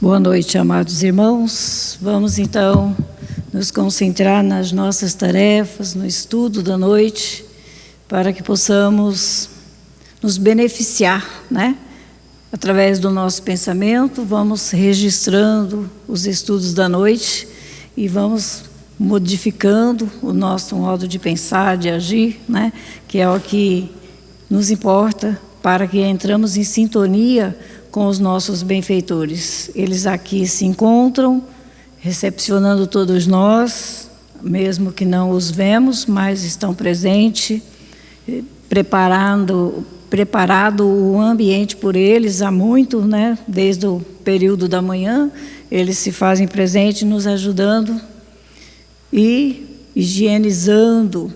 Boa noite, amados irmãos. Vamos então nos concentrar nas nossas tarefas, no estudo da noite, para que possamos nos beneficiar, né? Através do nosso pensamento, vamos registrando os estudos da noite e vamos modificando o nosso modo de pensar, de agir, né? Que é o que nos importa para que entramos em sintonia com os nossos benfeitores. Eles aqui se encontram, recepcionando todos nós, mesmo que não os vemos, mas estão presentes, preparado o ambiente por eles há muito, né? Desde o período da manhã, eles se fazem presentes, nos ajudando e higienizando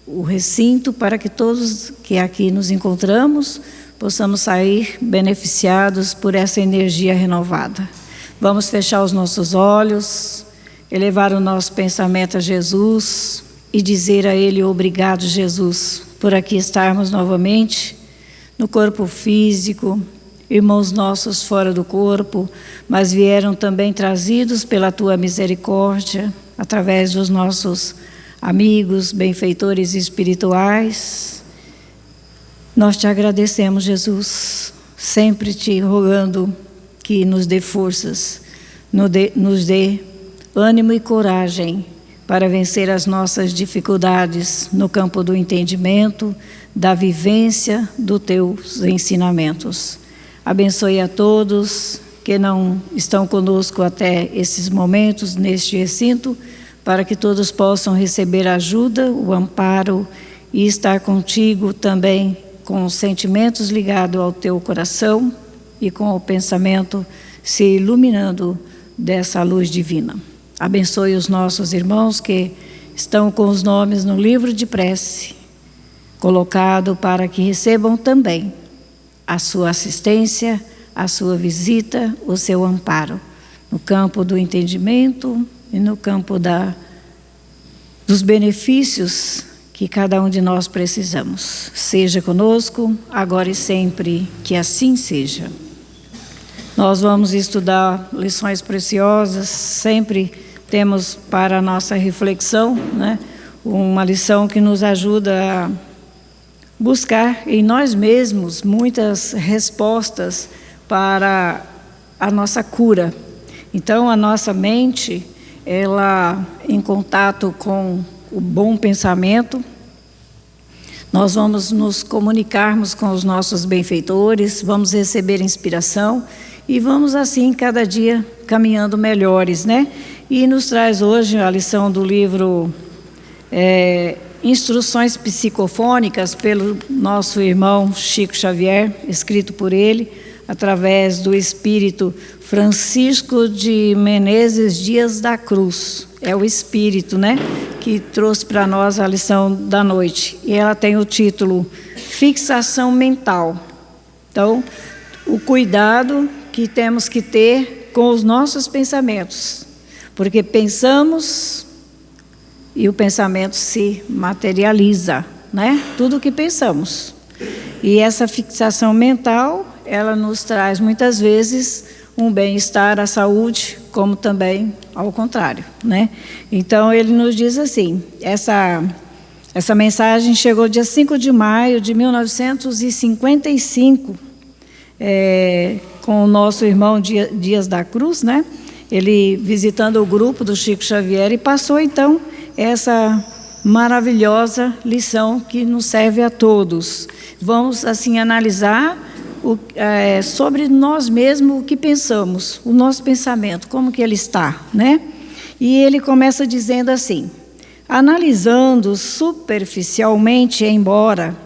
o recinto para que todos que aqui nos encontramos possamos sair beneficiados por essa energia renovada. Vamos fechar os nossos olhos, elevar o nosso pensamento a Jesus e dizer a Ele: obrigado, Jesus, por aqui estarmos novamente no corpo físico, irmãos nossos fora do corpo, mas vieram também trazidos pela Tua misericórdia, através dos nossos amigos, benfeitores espirituais. Nós te agradecemos, Jesus, sempre te rogando que nos dê forças, nos dê ânimo e coragem para vencer as nossas dificuldades no campo do entendimento, da vivência dos teus ensinamentos. Abençoe a todos que não estão conosco até esses momentos, neste recinto, para que todos possam receber a ajuda, o amparo e estar contigo também, com os sentimentos ligados ao teu coração e com o pensamento se iluminando dessa luz divina. Abençoe os nossos irmãos que estão com os nomes no livro de prece, colocado para que recebam também a sua assistência, a sua visita, o seu amparo, no campo do entendimento e no campo dos benefícios que cada um de nós precisamos. Seja conosco, agora e sempre, que assim seja. Nós vamos estudar lições preciosas, sempre temos para a nossa reflexão, né, uma lição que nos ajuda a buscar em nós mesmos muitas respostas para a nossa cura. Então, a nossa mente, ela, em contato com o bom pensamento, nós vamos nos comunicarmos com os nossos benfeitores, vamos receber inspiração e vamos assim cada dia caminhando melhores, né? E nos traz hoje a lição do livro Instruções Psicofônicas, pelo nosso irmão Chico Xavier, escrito por ele, através do espírito Francisco de Menezes Dias da Cruz. É o espírito, né, que trouxe para nós a lição da noite. E ela tem o título Fixação Mental. Então, o cuidado que temos que ter com os nossos pensamentos. Porque pensamos e o pensamento se materializa, né? Tudo o que pensamos. E essa fixação mental, ela nos traz muitas vezes um bem-estar, a saúde, como também ao contrário, né? Então, ele nos diz assim, essa mensagem chegou dia 5 de maio de 1955, com o nosso irmão Dias da Cruz, né? Ele visitando o grupo do Chico Xavier e passou, então, essa maravilhosa lição que nos serve a todos. Vamos, assim, analisar sobre nós mesmos o que pensamos, o nosso pensamento, como que ele está, né? E ele começa dizendo assim: analisando superficialmente, embora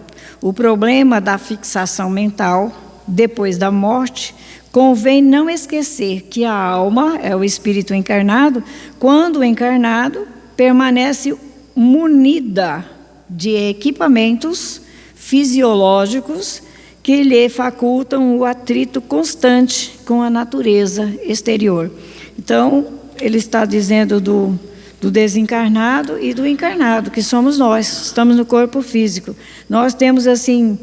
o problema da fixação mental depois da morte, convém não esquecer que a alma, é o espírito encarnado, quando encarnado, permanece munida de equipamentos fisiológicos que lhe facultam o atrito constante com a natureza exterior. Então, ele está dizendo do desencarnado e do encarnado, que somos nós, estamos no corpo físico. Nós temos, assim,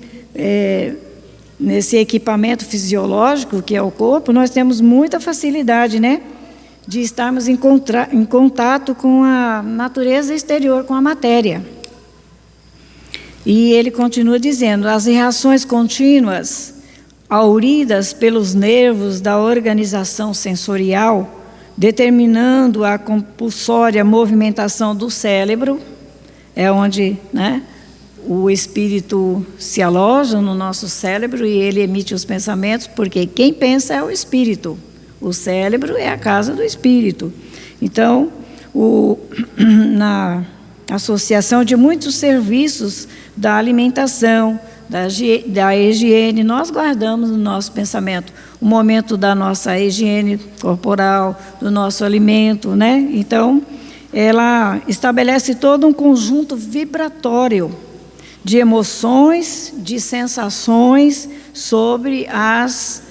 nesse equipamento fisiológico que é o corpo, nós temos muita facilidade, né, de estarmos em contato com a natureza exterior, com a matéria. E ele continua dizendo: as reações contínuas, auridas pelos nervos da organização sensorial, determinando a compulsória movimentação do cérebro, é onde, né, o espírito se aloja no nosso cérebro e ele emite os pensamentos, porque quem pensa é o espírito. O cérebro é a casa do espírito. Então, na associação de muitos serviços da alimentação, da higiene, nós guardamos no nosso pensamento o momento da nossa higiene corporal, do nosso alimento, né? Então, ela estabelece todo um conjunto vibratório de emoções, de sensações sobre as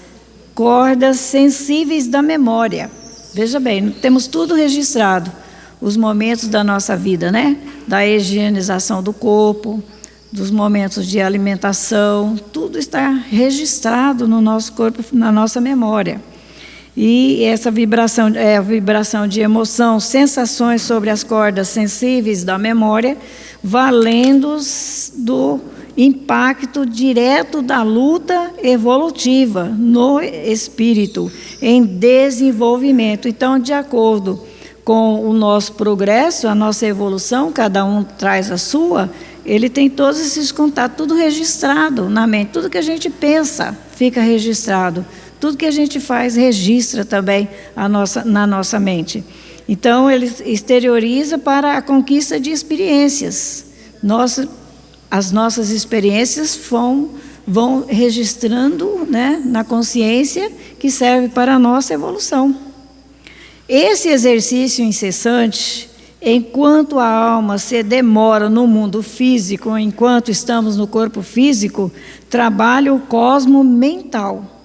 cordas sensíveis da memória. Veja bem, temos tudo registrado, os momentos da nossa vida, né? Da higienização do corpo, dos momentos de alimentação, tudo está registrado no nosso corpo, na nossa memória. E essa vibração é a vibração de emoção, sensações sobre as cordas sensíveis da memória, valendo do impacto direto da luta evolutiva no espírito, em desenvolvimento. Então, de acordo com o nosso progresso, a nossa evolução, cada um traz a sua, ele tem todos esses contatos, tudo registrado na mente. Tudo que a gente pensa fica registrado. Tudo que a gente faz registra também na nossa mente. Então, ele exterioriza para a conquista de experiências. As nossas experiências vão registrando, né, na consciência, que serve para a nossa evolução. Esse exercício incessante, enquanto a alma se demora no mundo físico, enquanto estamos no corpo físico, trabalha o cosmo mental,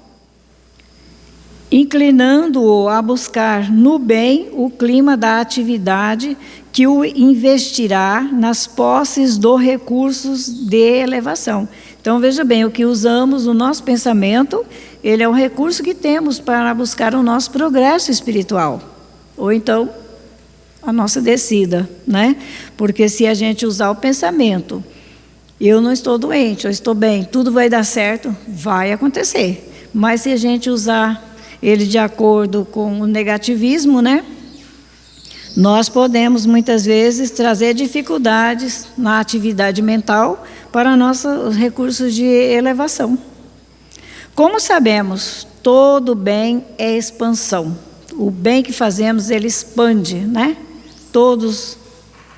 inclinando-o a buscar no bem o clima da atividade que o investirá nas posses dos recursos de elevação. Então, veja bem, o que usamos no nosso pensamento, ele é um recurso que temos para buscar o nosso progresso espiritual. Ou então, a nossa descida, né? Porque se a gente usar o pensamento, eu não estou doente, eu estou bem, tudo vai dar certo, vai acontecer. Mas se a gente usar ele de acordo com o negativismo, né? Nós podemos, muitas vezes, trazer dificuldades na atividade mental para nossos recursos de elevação. Como sabemos, todo bem é expansão. O bem que fazemos, ele expande, né? Todos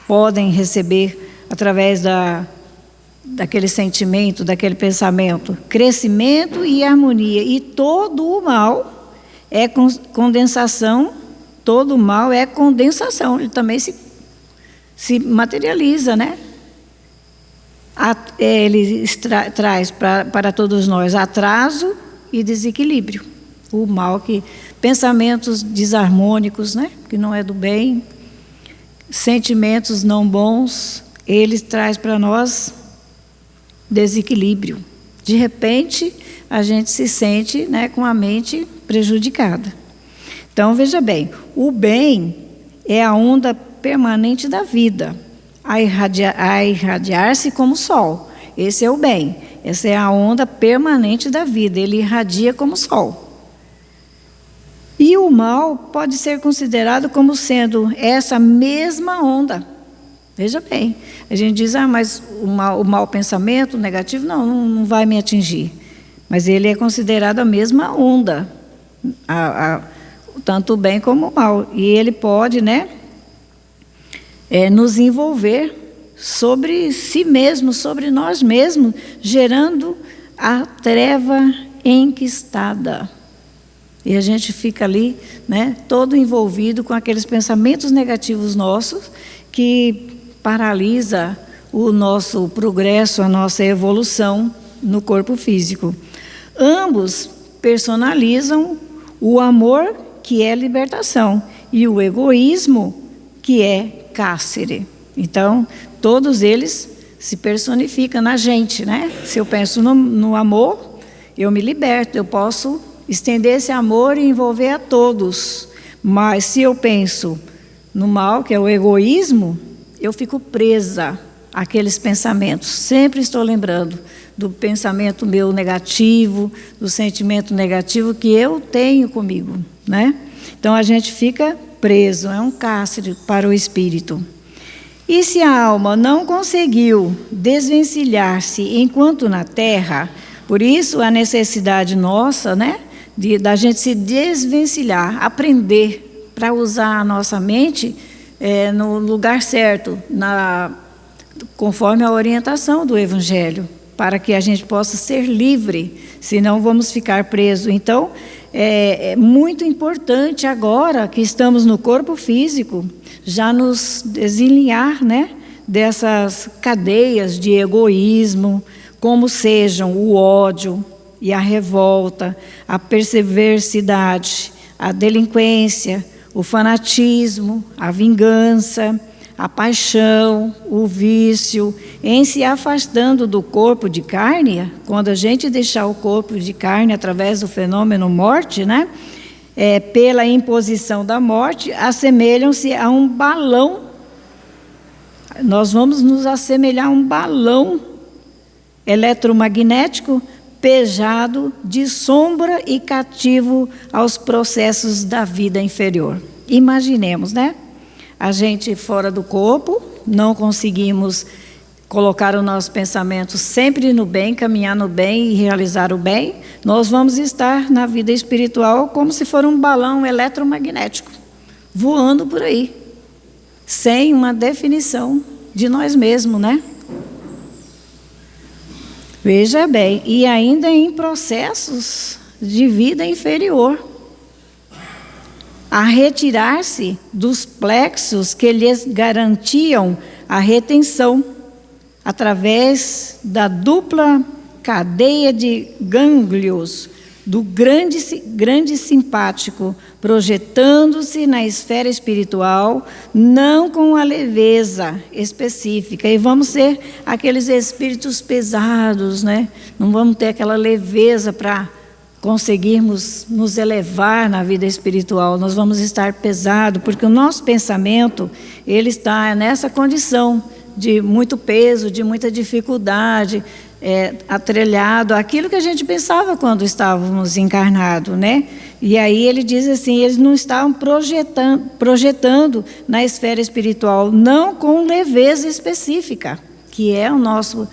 podem receber, através daquele sentimento, daquele pensamento, crescimento e harmonia. E todo o mal é condensação, todo o mal é condensação, ele também se materializa, né? Ele traz para todos nós atraso e desequilíbrio. O mal pensamentos desarmônicos, né? Que não é do bem, sentimentos não bons, ele traz para nós desequilíbrio. De repente, a gente se sente, né, com a mente prejudicada. Então, veja bem, o bem é a onda permanente da vida, a irradiar-se como o sol. Esse é o bem, essa é a onda permanente da vida, ele irradia como o sol. E o mal pode ser considerado como sendo essa mesma onda. Veja bem, a gente diz, mas o mau pensamento, o negativo, não vai me atingir. Mas ele é considerado a mesma onda, tanto o bem como o mal. E ele pode, né, nos envolver sobre si mesmo, sobre nós mesmos, gerando a treva enquistada. E a gente fica ali, né, todo envolvido com aqueles pensamentos negativos nossos que paralisa o nosso progresso, a nossa evolução no corpo físico. Ambos personalizam o amor, que é libertação, e o egoísmo, que é cárcere. Então, todos eles se personificam na gente, né? Se eu penso no amor, eu me liberto, eu posso estender esse amor e envolver a todos. Mas se eu penso no mal, que é o egoísmo, eu fico presa àqueles pensamentos. Sempre estou lembrando do pensamento meu negativo, do sentimento negativo que eu tenho comigo, né? Então a gente fica preso, é um cárcere para o espírito. E se a alma não conseguiu desvencilhar-se enquanto na terra, por isso a necessidade nossa, né, da gente se desvencilhar, aprender para usar a nossa mente no lugar certo, conforme a orientação do Evangelho, para que a gente possa ser livre, senão vamos ficar presos. Então, é muito importante agora que estamos no corpo físico, já nos desenlinhar, né, dessas cadeias de egoísmo, como sejam o ódio e a revolta, a perversidade, a delinquência, o fanatismo, a vingança, a paixão, o vício, em se afastando do corpo de carne. Quando a gente deixar o corpo de carne através do fenômeno morte, né, pela imposição da morte, assemelham-se a um balão. Nós vamos nos assemelhar a um balão eletromagnético pejado de sombra e cativo aos processos da vida inferior. Imaginemos, né? A gente fora do corpo, não conseguimos colocar o nosso pensamento sempre no bem, caminhar no bem e realizar o bem. Nós vamos estar na vida espiritual como se for um balão eletromagnético, voando por aí, sem uma definição de nós mesmos, né? Veja bem, e ainda em processos de vida inferior, a retirar-se dos plexos que lhes garantiam a retenção, através da dupla cadeia de gânglios do grande simpático, projetando-se na esfera espiritual, não com a leveza específica. E vamos ser aqueles espíritos pesados, né? Não vamos ter aquela leveza para conseguirmos nos elevar na vida espiritual. Nós vamos estar pesados, porque o nosso pensamento, ele está nessa condição de muito peso, de muita dificuldade, atrelhado àquilo que a gente pensava quando estávamos encarnados, né? E aí ele diz assim, eles não estavam projetando na esfera espiritual, não com leveza específica, que é o nosso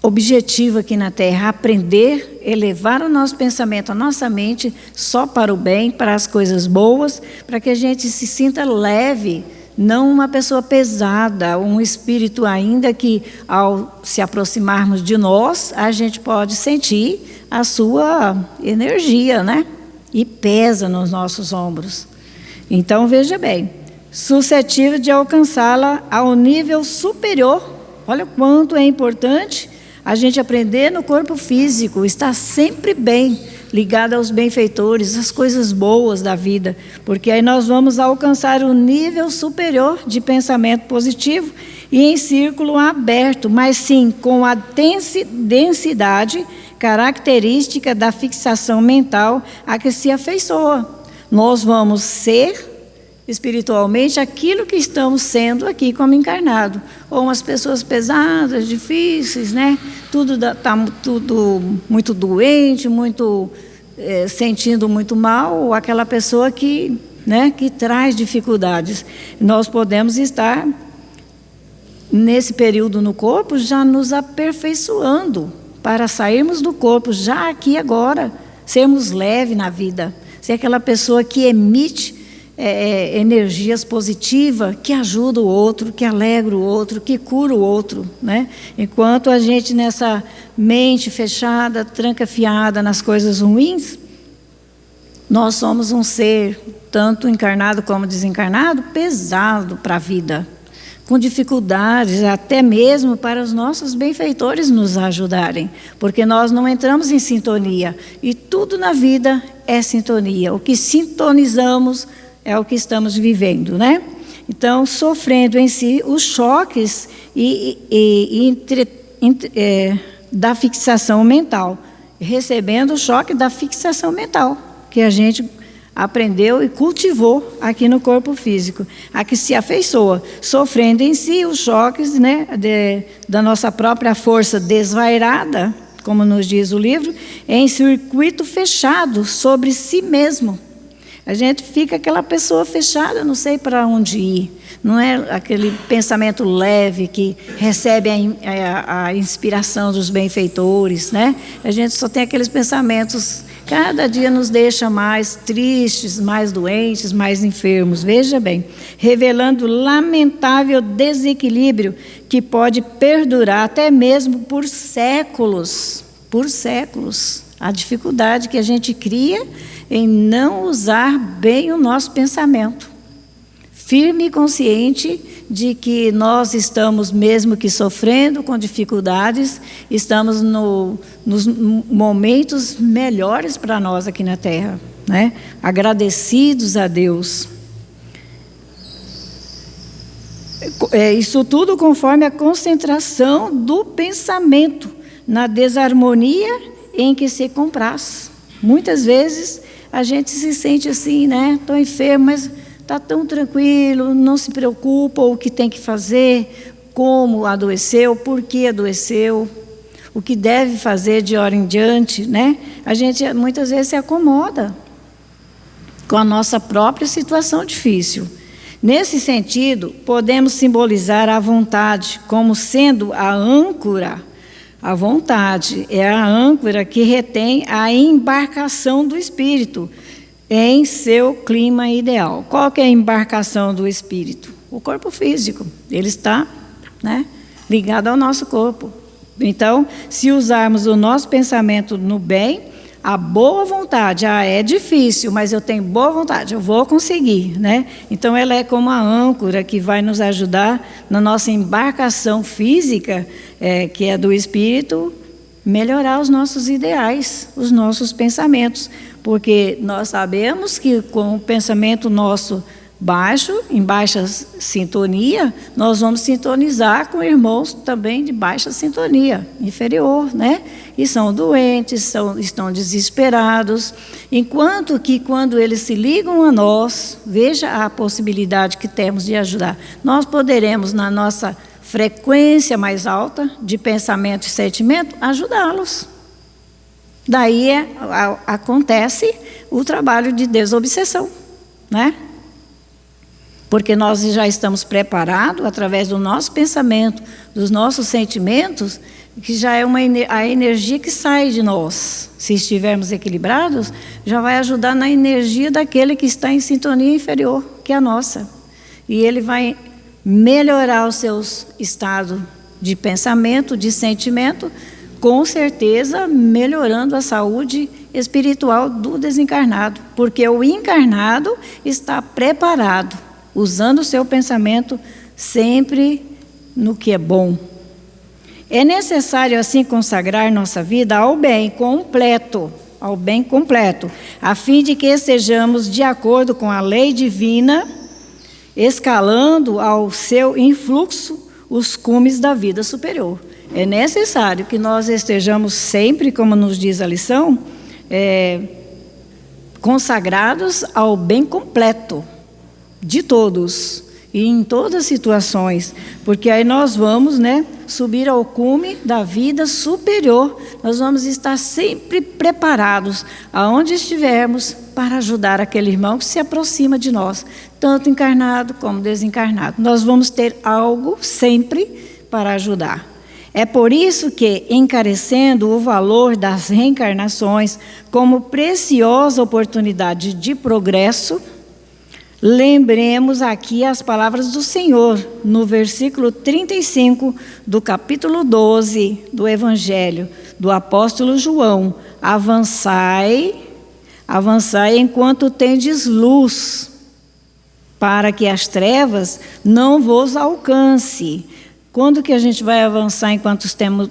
objetivo aqui na Terra, aprender, elevar o nosso pensamento, a nossa mente, só para o bem, para as coisas boas, para que a gente se sinta leve, não uma pessoa pesada, um espírito ainda que, ao se aproximarmos de nós, a gente pode sentir a sua energia, né? E pesa nos nossos ombros. Então, veja bem, suscetível de alcançá-la ao nível superior. Olha quanto é importante a gente aprender no corpo físico, estar sempre bem, ligado aos benfeitores, às coisas boas da vida, porque aí nós vamos alcançar o nível superior de pensamento positivo e em círculo aberto, mas sim com a densidade característica da fixação mental a que se afeiçoa. Nós vamos ser espiritualmente aquilo que estamos sendo aqui como encarnado, ou umas pessoas pesadas, difíceis, né? Tudo muito doente, muito sentindo muito mal, ou aquela pessoa que traz dificuldades. Nós podemos estar nesse período no corpo já nos aperfeiçoando para sairmos do corpo já aqui agora, sermos leves na vida, ser aquela pessoa que emite energias positivas, que ajuda o outro, que alegra o outro, que cura o outro, né? Enquanto a gente nessa mente fechada, trancafiada nas coisas ruins, nós somos um ser, tanto encarnado como desencarnado, pesado para a vida, com dificuldades, até mesmo para os nossos benfeitores nos ajudarem, porque nós não entramos em sintonia, e tudo na vida é sintonia, o que sintonizamos é o que estamos vivendo, né? Então, sofrendo em si os choques da fixação mental, recebendo o choque da fixação mental, que a gente aprendeu e cultivou aqui no corpo físico, a que se afeiçoa, sofrendo em si os choques, né, da nossa própria força desvairada, como nos diz o livro, em circuito fechado sobre si mesmo. A gente fica aquela pessoa fechada, não sei para onde ir. Não é aquele pensamento leve que recebe a inspiração dos benfeitores, né? A gente só tem aqueles pensamentos, cada dia nos deixa mais tristes, mais doentes, mais enfermos. Veja bem, revelando lamentável desequilíbrio que pode perdurar até mesmo por séculos. Por séculos. A dificuldade que a gente cria em não usar bem o nosso pensamento. Firme e consciente de que nós estamos, mesmo que sofrendo com dificuldades, estamos nos momentos melhores para nós aqui na Terra, né? Agradecidos a Deus. Isso tudo conforme a concentração do pensamento na desarmonia em que se compraz. Muitas vezes a gente se sente assim, né? Estou enfermo, mas está tão tranquilo, não se preocupa o que tem que fazer, como adoeceu, por que adoeceu, o que deve fazer de hora em diante, né? A gente muitas vezes se acomoda com a nossa própria situação difícil. Nesse sentido, podemos simbolizar a vontade como sendo a âncora. A vontade é a âncora que retém a embarcação do espírito em seu clima ideal. Qual que é a embarcação do espírito? O corpo físico. Ele está, né, ligado ao nosso corpo. Então, se usarmos o nosso pensamento no bem, a boa vontade, é difícil, mas eu tenho boa vontade, eu vou conseguir, né? Então, ela é como a âncora que vai nos ajudar na nossa embarcação física, que é do espírito, melhorar os nossos ideais, os nossos pensamentos, porque nós sabemos que com o pensamento nosso baixo, em baixa sintonia, nós vamos sintonizar com irmãos também de baixa sintonia, inferior, né? E são doentes, estão desesperados, enquanto que quando eles se ligam a nós, veja a possibilidade que temos de ajudar. Nós poderemos, na nossa frequência mais alta de pensamento e sentimento, ajudá-los. Daí acontece o trabalho de desobsessão, né? Porque nós já estamos preparados, através do nosso pensamento, dos nossos sentimentos, que já é a energia que sai de nós. Se estivermos equilibrados, já vai ajudar na energia daquele que está em sintonia inferior, que é a nossa. E ele vai melhorar o seu estado de pensamento, de sentimento, com certeza melhorando a saúde espiritual do desencarnado. Porque o encarnado está preparado, usando o seu pensamento sempre no que é bom. É necessário, assim, consagrar nossa vida ao bem completo, a fim de que estejamos de acordo com a lei divina, escalando ao seu influxo os cumes da vida superior. É necessário que nós estejamos sempre, como nos diz a lição, consagrados ao bem completo de todos e em todas as situações, porque aí nós vamos, né, subir ao cume da vida superior. Nós vamos estar sempre preparados, aonde estivermos, para ajudar aquele irmão que se aproxima de nós, tanto encarnado como desencarnado. Nós vamos ter algo sempre para ajudar. É por isso que, encarecendo o valor das reencarnações como preciosa oportunidade de progresso, lembremos aqui as palavras do Senhor, no versículo 35 do capítulo 12 do Evangelho do apóstolo João: avançai enquanto tendes luz, para que as trevas não vos alcance. Quando que a gente vai avançar enquanto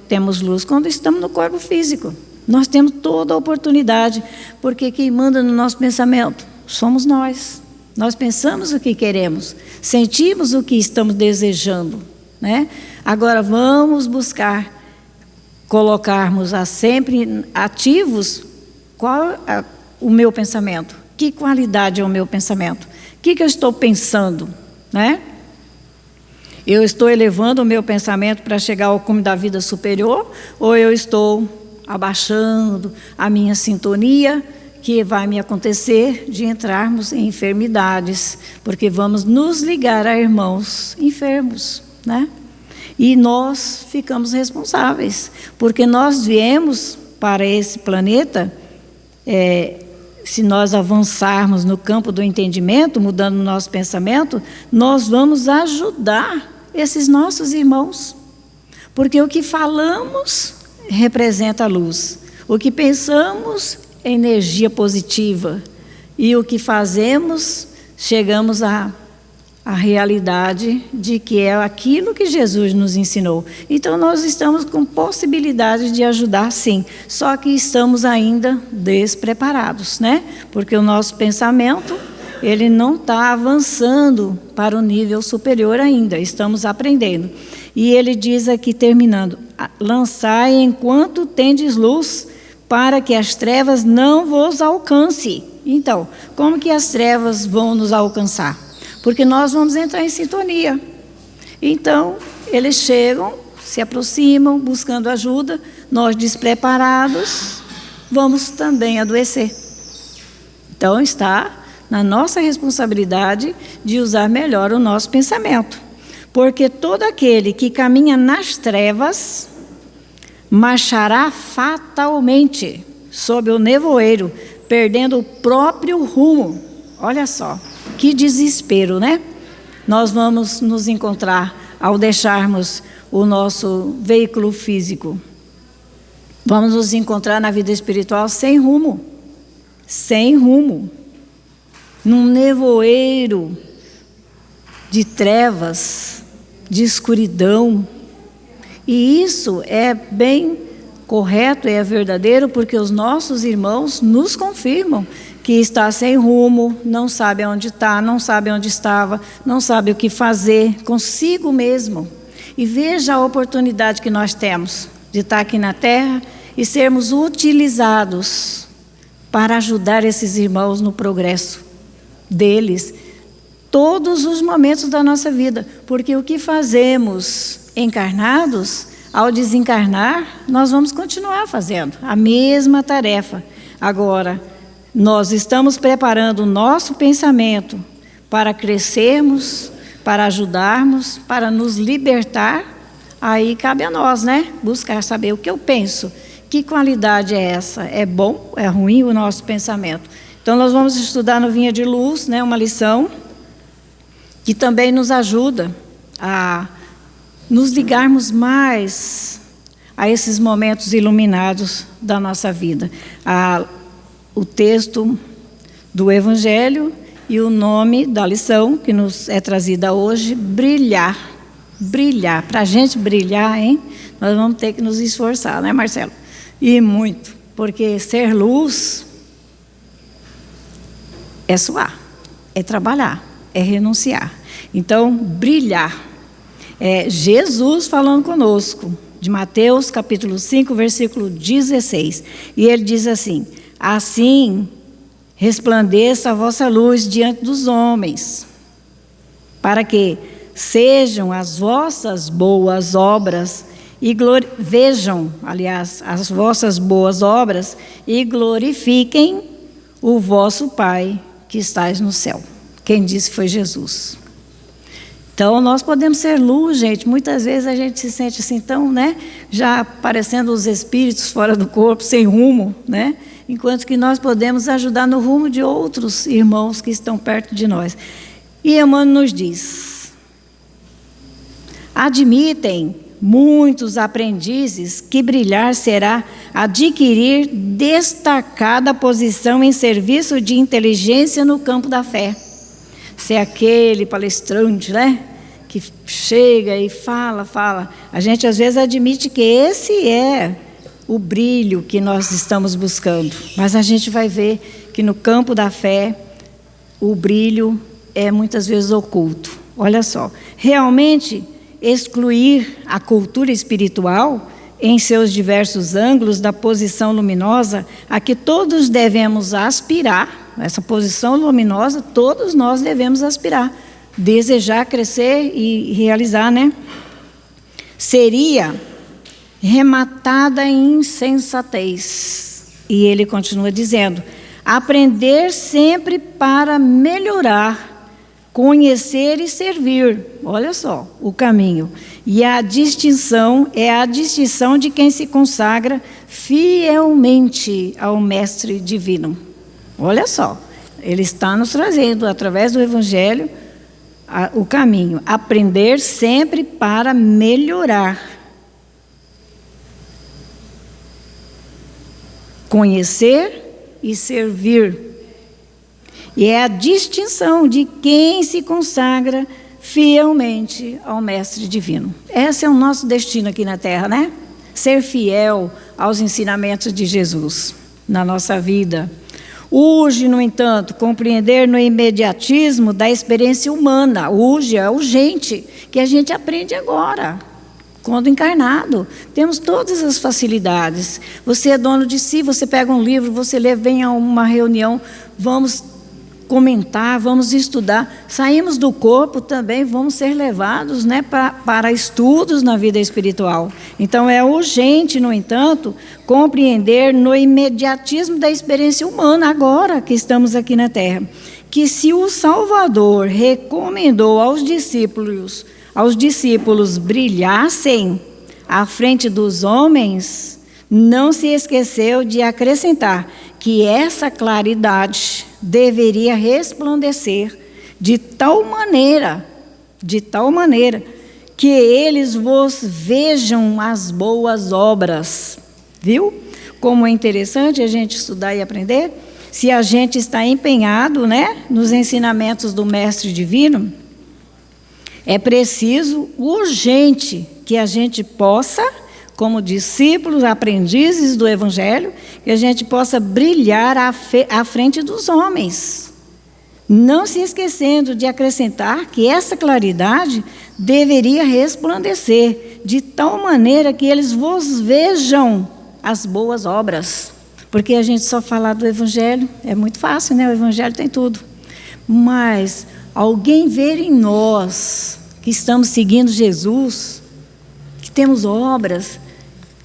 temos luz? Quando estamos no corpo físico. Nós temos toda a oportunidade, porque quem manda no nosso pensamento somos nós. Nós pensamos o que queremos, sentimos o que estamos desejando, né? Agora vamos buscar colocarmos a sempre ativos, qual é o meu pensamento? Que qualidade é o meu pensamento? O que eu estou pensando, né? Eu estou elevando o meu pensamento para chegar ao cume da vida superior, ou eu estou abaixando a minha sintonia, que vai me acontecer de entrarmos em enfermidades, porque vamos nos ligar a irmãos enfermos, né? E nós ficamos responsáveis, porque nós viemos para esse planeta, se nós avançarmos no campo do entendimento, mudando o nosso pensamento, nós vamos ajudar esses nossos irmãos, porque o que falamos representa a luz, o que pensamos é energia positiva, e o que fazemos, chegamos à realidade de que é aquilo que Jesus nos ensinou. Então nós estamos com possibilidade de ajudar, sim, só que estamos ainda despreparados, né? Porque o nosso pensamento, ele não está avançando para o nível superior ainda, estamos aprendendo. E ele diz aqui, terminando, lançai enquanto tendes luz, para que as trevas não vos alcance. Então, como que as trevas vão nos alcançar? Porque nós vamos entrar em sintonia. Então, eles chegam, se aproximam, buscando ajuda, nós despreparados, vamos também adoecer. Então, está na nossa responsabilidade de usar melhor o nosso pensamento. Porque todo aquele que caminha nas trevas marchará fatalmente sob o nevoeiro, perdendo o próprio rumo. Olha só, que desespero, né? Nós vamos nos encontrar ao deixarmos o nosso veículo físico. Vamos nos encontrar na vida espiritual sem rumo, num nevoeiro de trevas, de escuridão. E isso é bem correto, é verdadeiro, porque os nossos irmãos nos confirmam que está sem rumo, não sabe onde está, não sabe onde estava, não sabe o que fazer consigo mesmo. E veja a oportunidade que nós temos de estar aqui na Terra e sermos utilizados para ajudar esses irmãos no progresso deles, todos os momentos da nossa vida, porque o que fazemos encarnados, ao desencarnar, nós vamos continuar fazendo a mesma tarefa. Agora, nós estamos preparando o nosso pensamento para crescermos, para ajudarmos, para nos libertar. Aí cabe a nós, né? Buscar saber o que eu penso, que qualidade é essa? É bom, é ruim o nosso pensamento? Então, nós vamos estudar no Vinha de Luz, né, uma lição que também nos ajuda a nos ligarmos mais a esses momentos iluminados da nossa vida. O texto do Evangelho e o nome da lição que nos é trazida hoje, brilhar. Brilhar. Para a gente brilhar, hein? Nós vamos ter que nos esforçar, né, Marcelo? E muito, porque ser luz é suar, é trabalhar, é renunciar. Então, brilhar. É Jesus falando conosco, de Mateus capítulo 5, versículo 16. E ele diz assim: assim resplandeça a vossa luz diante dos homens, para que sejam as vossas boas obras e vejam, aliás, as vossas boas obras e glorifiquem o vosso Pai que estais no céu. Quem disse foi Jesus. Então, nós podemos ser luz, gente. Muitas vezes a gente se sente assim tão, né, já parecendo os espíritos fora do corpo, sem rumo, né? Enquanto que nós podemos ajudar no rumo de outros irmãos que estão perto de nós. E Emmanuel nos diz: admitem muitos aprendizes que brilhar será adquirir destacada posição em serviço de inteligência no campo da fé. Ser aquele palestrante, né, que chega e fala. A gente às vezes admite que esse é o brilho que nós estamos buscando. Mas a gente vai ver que no campo da fé, o brilho é muitas vezes oculto. Olha só, realmente excluir a cultura espiritual em seus diversos ângulos da posição luminosa a que todos devemos aspirar. Essa posição luminosa, todos nós devemos aspirar, desejar crescer e realizar, né? Seria rematada em insensatez. E ele continua dizendo: aprender sempre para melhorar, conhecer e servir. Olha só o caminho. E a distinção é a distinção de quem se consagra fielmente ao Mestre Divino. Olha só, ele está nos trazendo, através do Evangelho, o caminho. Aprender sempre para melhorar. Conhecer e servir. E é a distinção de quem se consagra fielmente ao Mestre Divino. Esse é o nosso destino aqui na Terra, né? Ser fiel aos ensinamentos de Jesus na nossa vida. Urge, no entanto, compreender no imediatismo da experiência humana. Urge, é urgente, que a gente aprende agora, quando encarnado. Temos todas as facilidades. Você é dono de si, você pega um livro, você lê, vem a uma reunião, vamos comentar, vamos estudar. Saímos do corpo também, vamos ser levados, né, para estudos na vida espiritual. Então é urgente, no entanto, compreender no imediatismo da experiência humana, agora que estamos aqui na Terra, que se o Salvador recomendou aos discípulos brilhassem à frente dos homens, não se esqueceu de acrescentar que essa claridade deveria resplandecer de tal maneira que eles vos vejam as boas obras. Viu? Como é interessante a gente estudar e aprender. Se a gente está empenhado, né, nos ensinamentos do Mestre Divino, é preciso, urgente, que a gente possa, como discípulos, aprendizes do Evangelho, que a gente possa brilhar à frente dos homens. Não se esquecendo de acrescentar que essa claridade deveria resplandecer, de tal maneira que eles vos vejam as boas obras. Porque a gente só falar do Evangelho é muito fácil, né? O Evangelho tem tudo. Mas alguém ver em nós, que estamos seguindo Jesus, que temos obras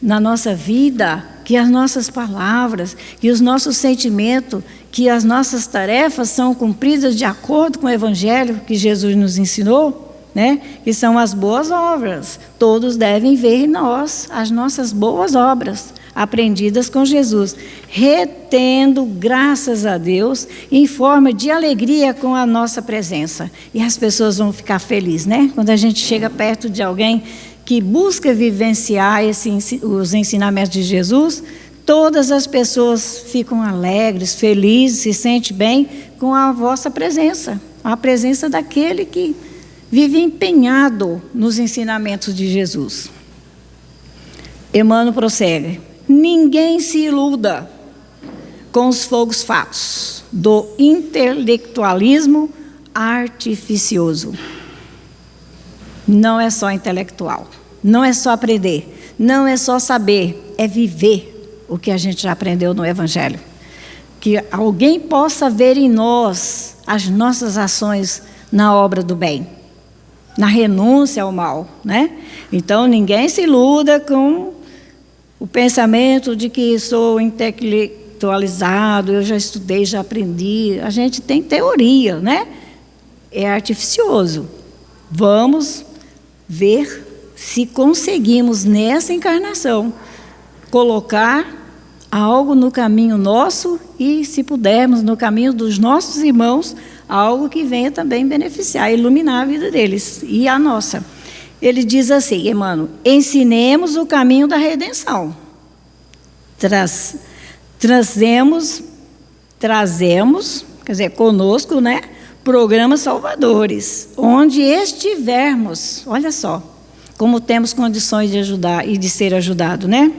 na nossa vida, que as nossas palavras, que os nossos sentimentos, que as nossas tarefas são cumpridas de acordo com o Evangelho que Jesus nos ensinou, né? Que são as boas obras. Todos devem ver em nós as nossas boas obras, aprendidas com Jesus, retendo, graças a Deus, em forma de alegria com a nossa presença. E as pessoas vão ficar felizes, né? Quando a gente chega perto de alguém que busca vivenciar os ensinamentos de Jesus, todas as pessoas ficam alegres, felizes, se sentem bem com a vossa presença, a presença daquele que vive empenhado nos ensinamentos de Jesus. Emmanuel prossegue: ninguém se iluda com os fogos fatos do intelectualismo artificioso. Não é só intelectual, não é só aprender, não é só saber, é viver o que a gente já aprendeu no Evangelho. Que alguém possa ver em nós as nossas ações na obra do bem, na renúncia ao mal, né? Então, ninguém se iluda com o pensamento de que sou intelectualizado, eu já estudei, já aprendi. A gente tem teoria, né? É artificioso. Vamos ver se conseguimos, nessa encarnação, colocar algo no caminho nosso e, se pudermos, no caminho dos nossos irmãos, algo que venha também beneficiar, iluminar a vida deles e a nossa. Ele diz assim, Emmanuel: ensinemos o caminho da redenção. Trazemos, quer dizer, conosco, né? Programas salvadores, onde estivermos. Olha só, como temos condições de ajudar e de ser ajudado, né?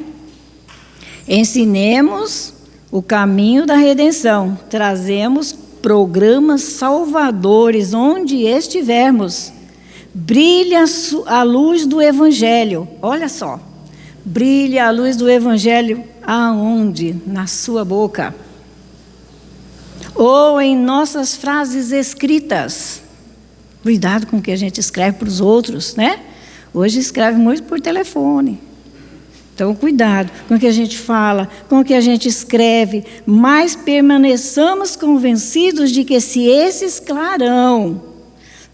Ensinemos o caminho da redenção. Trazemos programas salvadores, onde estivermos. Brilha a luz do Evangelho. Olha só, Brilhe a luz do Evangelho aonde? Na sua boca. Ou em nossas frases escritas. Cuidado com o que a gente escreve para os outros, né? Hoje escreve muito por telefone. Então, cuidado com o que a gente fala, com o que a gente escreve, mas permaneçamos convencidos de que se esse clarão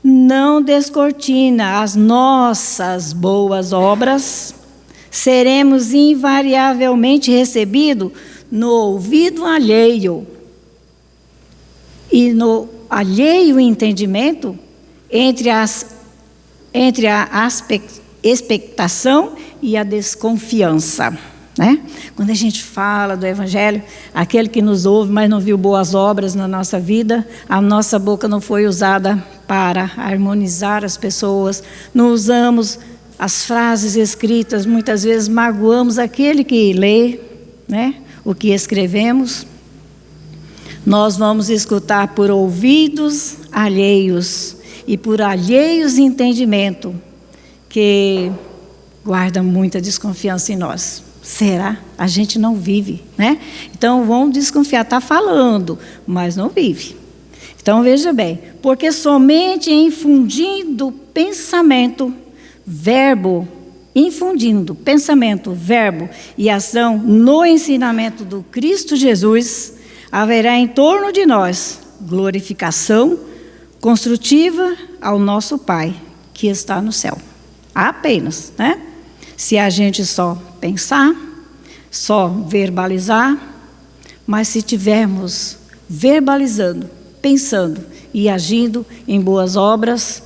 não descortina as nossas boas obras, seremos invariavelmente recebidos no ouvido alheio e no alheio entendimento entre a expectação e a desconfiança, né? Quando a gente fala do Evangelho, aquele que nos ouve, mas não viu boas obras na nossa vida, a nossa boca não foi usada para harmonizar as pessoas, não usamos as frases escritas, muitas vezes magoamos aquele que lê, né? O que escrevemos. Nós vamos escutar por ouvidos alheios e por alheios entendimento, que guarda muita desconfiança em nós. Será? A gente não vive, né? Então, vamos desconfiar, está falando, mas não vive. Então, veja bem, porque somente infundindo pensamento, verbo e ação no ensinamento do Cristo Jesus, haverá em torno de nós glorificação construtiva ao nosso Pai, que está no céu. Apenas, né? Se a gente só pensar, só verbalizar, mas se tivermos verbalizando, pensando e agindo em boas obras,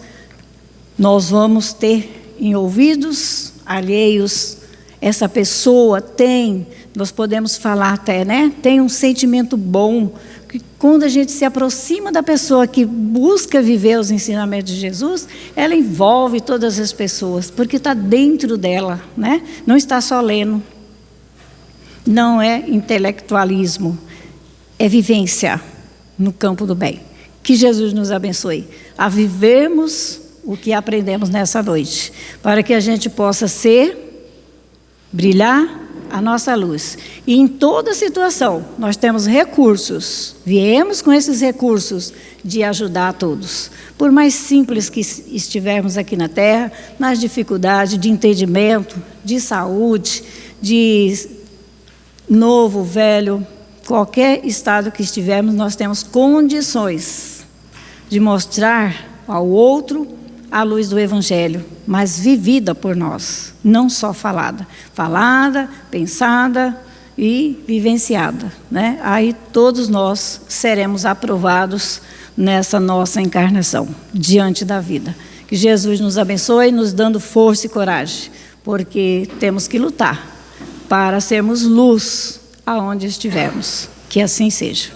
nós vamos ter em ouvidos alheios, essa pessoa tem, nós podemos falar até, né? Tem um sentimento bom, que quando a gente se aproxima da pessoa que busca viver os ensinamentos de Jesus, ela envolve todas as pessoas, porque está dentro dela, né? Não está só lendo. Não é intelectualismo, é vivência no campo do bem. Que Jesus nos abençoe a vivermos o que aprendemos nessa noite, para que a gente possa brilhar a nossa luz. E em toda situação, nós temos recursos, viemos com esses recursos de ajudar a todos. Por mais simples que estivermos aqui na Terra, nas dificuldades de entendimento, de saúde, de novo, velho, qualquer estado que estivermos, nós temos condições de mostrar ao outro a luz do Evangelho, mas vivida por nós, não só falada. Falada, pensada e vivenciada, né? Aí todos nós seremos aprovados nessa nossa encarnação, diante da vida. Que Jesus nos abençoe, nos dando força e coragem, porque temos que lutar para sermos luz aonde estivermos. Que assim seja.